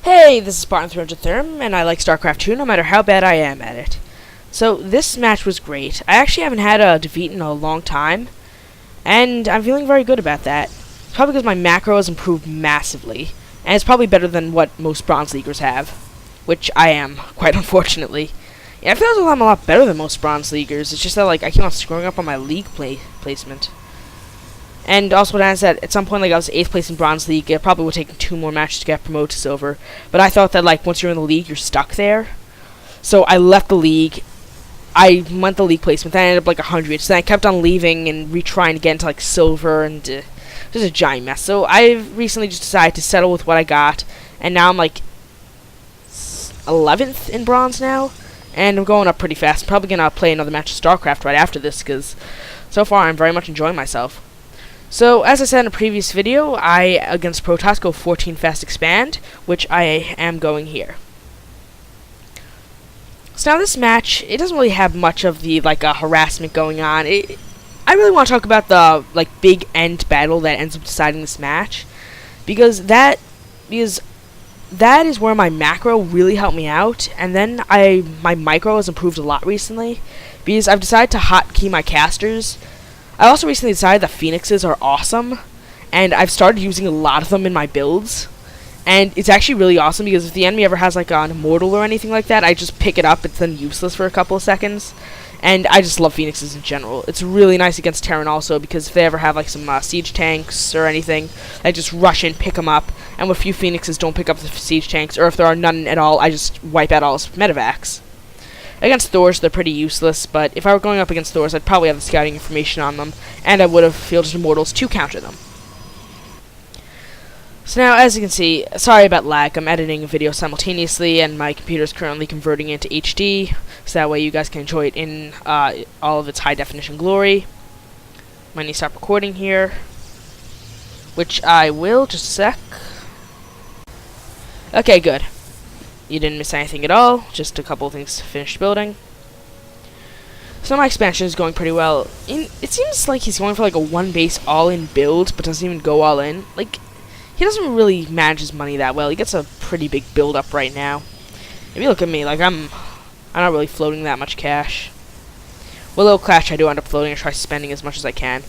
Hey, this is Spartan300 and I like StarCraft 2 no matter how bad I am at it. So, this match was great. I actually haven't had a defeat in a long time, and I'm feeling very good about that. It's probably because my macro has improved massively, and it's probably better than what most Bronze Leaguers have, which I am, quite unfortunately. Yeah, I feel as though I'm a lot better than most Bronze Leaguers. It's just that, I keep on screwing up on my league placement. And also, what I said, at some point, I was 8th place in Bronze League. It probably would take 2 more matches to get promoted to Silver. But I thought that, once you're in the league, you're stuck there. So I left the league. I went the league placement. Then I ended up, 100. So then I kept on leaving and retrying to get into, Silver. And it was a giant mess. So I recently just decided to settle with what I got. And now I'm, 11th in Bronze now. And I'm going up pretty fast. I'm probably going to play another match of StarCraft right after this. Because so far, I'm very much enjoying myself. So, as I said in a previous video, I, against Protoss, go 14 fast expand, which I am going here. So now this match, it doesn't really have much of the, harassment going on. I really want to talk about the, big end battle that ends up deciding this match, because that is where my macro really helped me out, and then my micro has improved a lot recently, because I've decided to hotkey my casters. I also recently decided that Phoenixes are awesome, and I've started using a lot of them in my builds, and it's actually really awesome because if the enemy ever has an Immortal or anything like that, I just pick it up. It's then useless for a couple of seconds, and I just love Phoenixes in general. It's really nice against Terran also because if they ever have some siege tanks or anything, I just rush in, pick them up, and with few Phoenixes don't pick up the siege tanks, or if there are none at all, I just wipe out all his medevacs. Against Thors, they're pretty useless, but if I were going up against Thors, I'd probably have the scouting information on them, and I would have fielded Immortals to counter them. So now, as you can see, sorry about lag, I'm editing a video simultaneously, and my computer is currently converting it to HD, so that way you guys can enjoy it in all of its high-definition glory. Might need to stop recording here, which I will, just a sec. Okay, good. You didn't miss anything at all, just a couple of things to finish building. So my expansion is going pretty well. It seems like he's going for a one base all-in build, but doesn't even go all in. He doesn't really manage his money that well. He gets a pretty big build up right now. If you look at me, I'm not really floating that much cash. With a little cash I do end up floating and try spending as much as I can.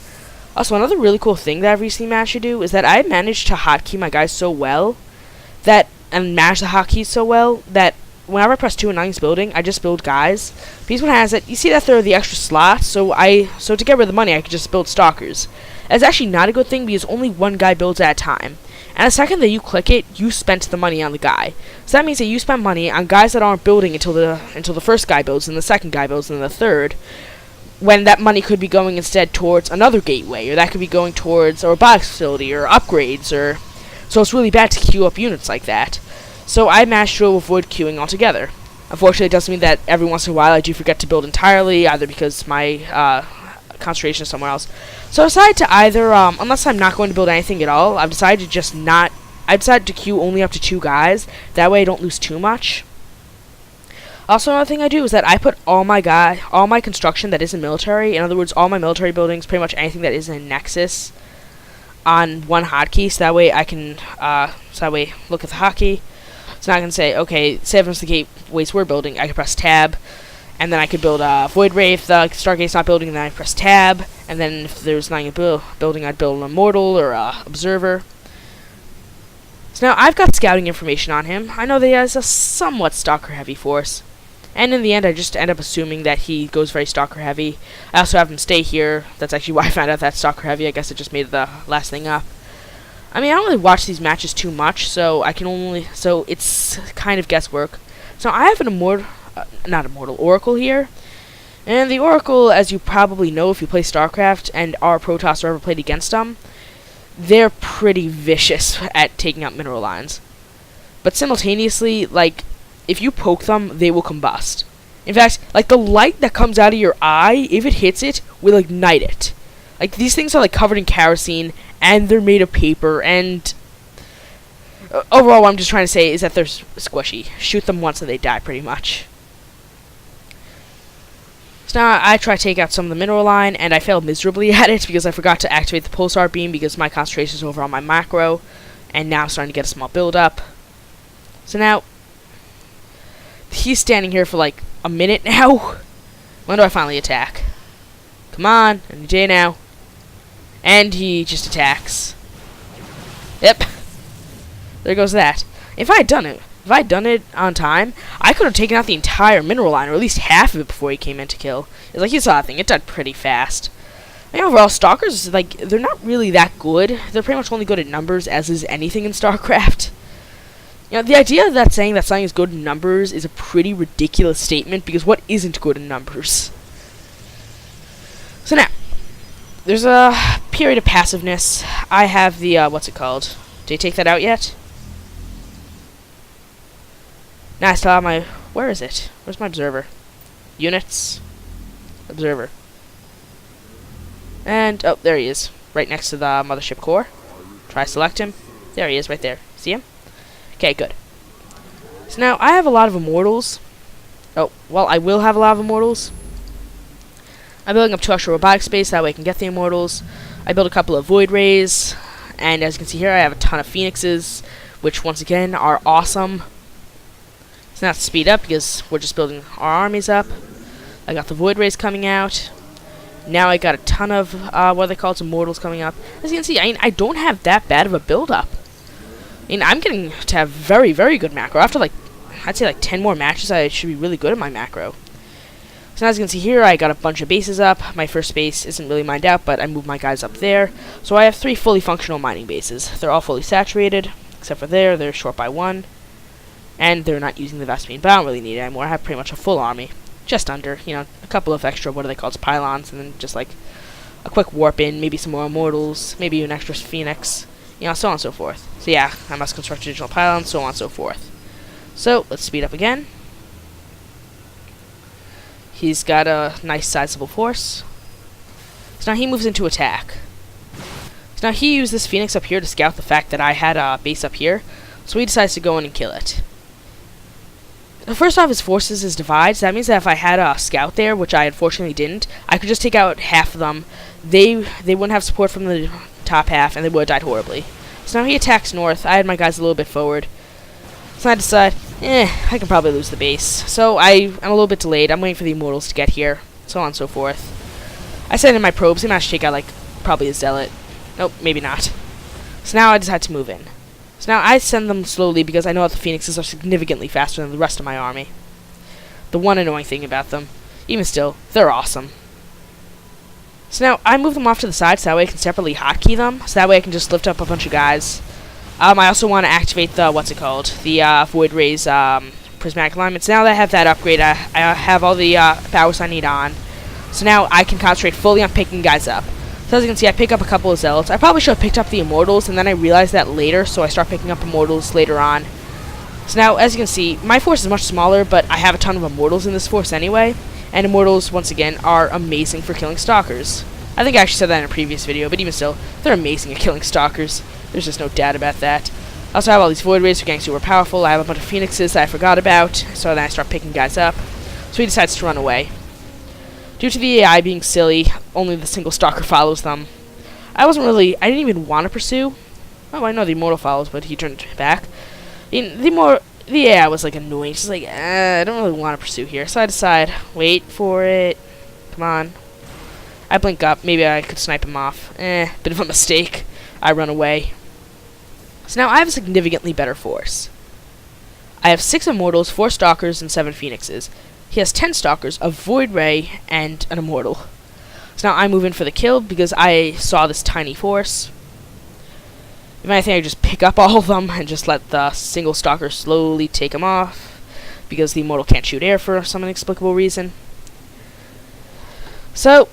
Also, another really cool thing that I've recently managed to do is that I managed to hotkey my guys so well and manage the hotkeys so well that whenever I press 2 and 9's building, I just build guys. Because what has it, you see that there are the extra slots, so to get rid of the money, I could just build stalkers. That's actually not a good thing because only one guy builds at a time. And the second that you click it, you spent the money on the guy. So that means that you spend money on guys that aren't building until the first guy builds, and the second guy builds, and the third, when that money could be going instead towards another gateway, or that could be going towards a robotics facility, or upgrades, or... So it's really bad to queue up units like that. So I managed to avoid queuing altogether. Unfortunately, it does mean that every once in a while I do forget to build entirely, either because my concentration is somewhere else. So I decided to either, unless I'm not going to build anything at all, I've decided to just not... I decided to queue only up to 2 guys. That way I don't lose too much. Also, another thing I do is that I put all my construction that isn't military, in other words, all my military buildings, pretty much anything that isn't a Nexus, on one hotkey, so that way I can, look at the hotkey. So now I can say, okay, say if it's the gateways we're building, I can press tab, and then I could build a Void Ray if the Stargate's not building, and then I press tab, and then if there's nothing building, I'd build an Immortal or a Observer. So now I've got scouting information on him. I know that he has a somewhat stalker-heavy force. And in the end, I just end up assuming that he goes very stalker-heavy. I also have him stay here. That's actually why I found out that's stalker-heavy. I guess it just made the last thing up. I mean, I don't really watch these matches too much, so so it's kind of guesswork. So I have an Oracle here. And the Oracle, as you probably know if you play StarCraft and are Protoss or ever played against them, they're pretty vicious at taking out mineral lines. But simultaneously, if you poke them, they will combust. In fact, the light that comes out of your eye, if it hits it, will ignite it. These things are, covered in kerosene, and they're made of paper, and... overall, what I'm just trying to say is that they're squishy. Shoot them once and they die, pretty much. So now I try to take out some of the mineral line, and I failed miserably at it because I forgot to activate the pulsar beam because my concentration is over on my macro, and now I'm starting to get a small build-up. So now, he's standing here for like a minute now. When do I finally attack? Come on, any day now. And he just attacks. Yep. There goes that. If I had done it on time, I could have taken out the entire mineral line, or at least half of it before he came in to kill. It's like, you saw that thing, it died pretty fast. I mean, overall, Stalkers, like, they're not really that good. They're pretty much only good at numbers, as is anything in StarCraft. You know, the idea that saying that something is good in numbers is a pretty ridiculous statement, because what isn't good in numbers? So now, there's a period of passiveness. I have the, what's it called? Did I take that out yet? Now I still have my, where is it? Where's my observer? Units. Observer. And, oh, there he is. Right next to the mothership core. Try select him. There he is, right there. See him? Okay, good. So now, I have a lot of immortals. Oh, well, I will have a lot of immortals. I'm building up 2 extra robotic space, that way I can get the immortals. I built a couple of void rays. And as you can see here, I have a ton of phoenixes, which, once again, are awesome. So now to speed up, because we're just building our armies up. I got the void rays coming out. Now I got a ton of, what they call it, immortals coming up. As you can see, I don't have that bad of a build-up. I mean, I'm getting to have very, very good macro. After, like, I'd say, like, 10 more matches, I should be really good at my macro. So now, as you can see here, I got a bunch of bases up. My first base isn't really mined out, but I moved my guys up there. So I have 3 fully functional mining bases. They're all fully saturated, except for there. They're short by 1. And they're not using the Vespine, but I don't really need it anymore. I have pretty much a full army. Just under, you know, a couple of extra, what are they called, pylons, and then just like a quick warp in, maybe some more immortals, maybe an extra phoenix, you know, so on and so forth. So yeah, I must construct additional pylons, so on and so forth. So, let's speed up again. He's got a nice sizable force. So now he moves into attack. So now he used this phoenix up here to scout the fact that I had a base up here, so he decides to go in and kill it. First off, his forces is divided, so that means that if I had a scout there, which I unfortunately didn't, I could just take out half of them. They wouldn't have support from the top half, and they would have died horribly. So now he attacks north. I had my guys a little bit forward. So I decide, I can probably lose the base. So I'm a little bit delayed. I'm waiting for the immortals to get here, so on and so forth. I sent in my probes. He managed to take out, like, probably a zealot. Nope, maybe not. So now I decide to move in. So now I send them slowly because I know that the phoenixes are significantly faster than the rest of my army. The one annoying thing about them, even still, they're awesome. So now I move them off to the side so that way I can separately hotkey them, so that way I can just lift up a bunch of guys. I also want to activate the, the Void Rays prismatic alignments. Now that I have that upgrade, I have all the powers I need on. So now I can concentrate fully on picking guys up. So as you can see, I pick up a couple of zealots. I probably should have picked up the immortals, and then I realized that later, so I start picking up immortals later on. So now, as you can see, my force is much smaller, but I have a ton of immortals in this force anyway. And immortals, once again, are amazing for killing stalkers. I think I actually said that in a previous video, but even still, they're amazing at killing stalkers. There's just no doubt about that. I also have all these void rays for getting super powerful. I have a bunch of phoenixes that I forgot about, so then I start picking guys up. So he decides to run away. Due to the AI being silly, only the single stalker follows them. I didn't even want to pursue. Oh, I know the immortal follows, but he turned back. The AI was like annoying. She's like, I don't really want to pursue here. So I decide, wait for it. Come on. I blink up. Maybe I could snipe him off. Bit of a mistake. I run away. So now I have a significantly better force. I have 6 immortals, 4 stalkers, and 7 phoenixes. He has 10 stalkers, a void ray, and an immortal. So now I move in for the kill because I saw this tiny force. If anything, I just pick up all of them and just let the single stalker slowly take them off because the immortal can't shoot air for some inexplicable reason. So,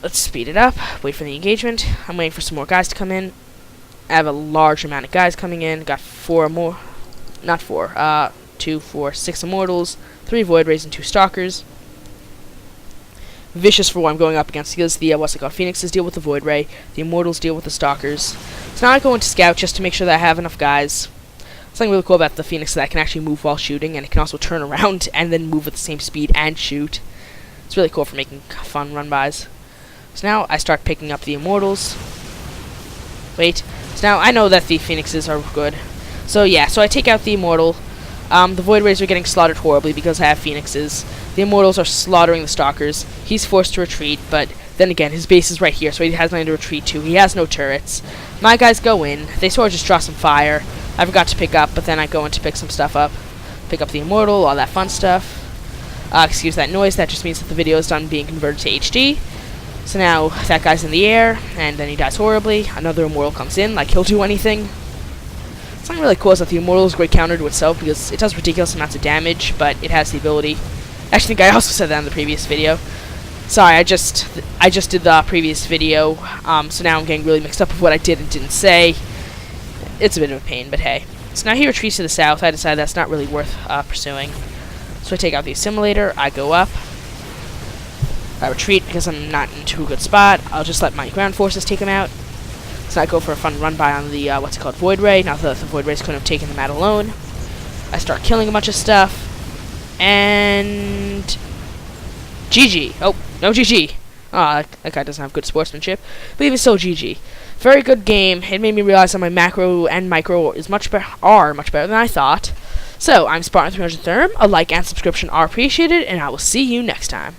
let's speed it up, wait for the engagement. I'm waiting for some more guys to come in. I have a large amount of guys coming in. Got 4 more, not 4, 2, 4, 6 immortals, 3 void rays, and 2 stalkers. Vicious for what I'm going up against because the phoenixes deal with the void ray, the immortals deal with the stalkers. So now I go into scout just to make sure that I have enough guys. Something really cool about the phoenix is that I can actually move while shooting, and it can also turn around and then move at the same speed and shoot. It's really cool for making fun run-bys. So now I start picking up the immortals. Wait. So now I know that the phoenixes are good. So yeah, so I take out the immortal. The Void Rays are getting slaughtered horribly because I have Phoenixes. The Immortals are slaughtering the Stalkers. He's forced to retreat, but then again, his base is right here, so he has nothing to retreat to. He has no turrets. My guys go in. They sort of just draw some fire. I forgot to pick up, but then I go in to pick some stuff up. Pick up the Immortal, all that fun stuff. Excuse that noise. That just means that the video is done being converted to HD. So now that guy's in the air, and then he dies horribly. Another Immortal comes in, like he'll do anything. Something really cool is that the Immortal is a great counter to itself because it does ridiculous amounts of damage, but it has the ability. Actually, I think I also said that in the previous video. Sorry, I just did the previous video, so now I'm getting really mixed up with what I did and didn't say. It's a bit of a pain, but hey. So now he retreats to the south. I decide that's not really worth pursuing. So I take out the assimilator. I go up. I retreat because I'm not in too good spot. I'll just let my ground forces take him out. So I go for a fun run by on the, Void Ray. Now that the Void Rays couldn't have taken him out alone. I start killing a bunch of stuff. And GG. Oh, no GG. Ah, that guy doesn't have good sportsmanship. But even still, GG. Very good game. It made me realize that my macro and micro is much better than I thought. So, I'm Spartan300 Therm. A like and subscription are appreciated, and I will see you next time.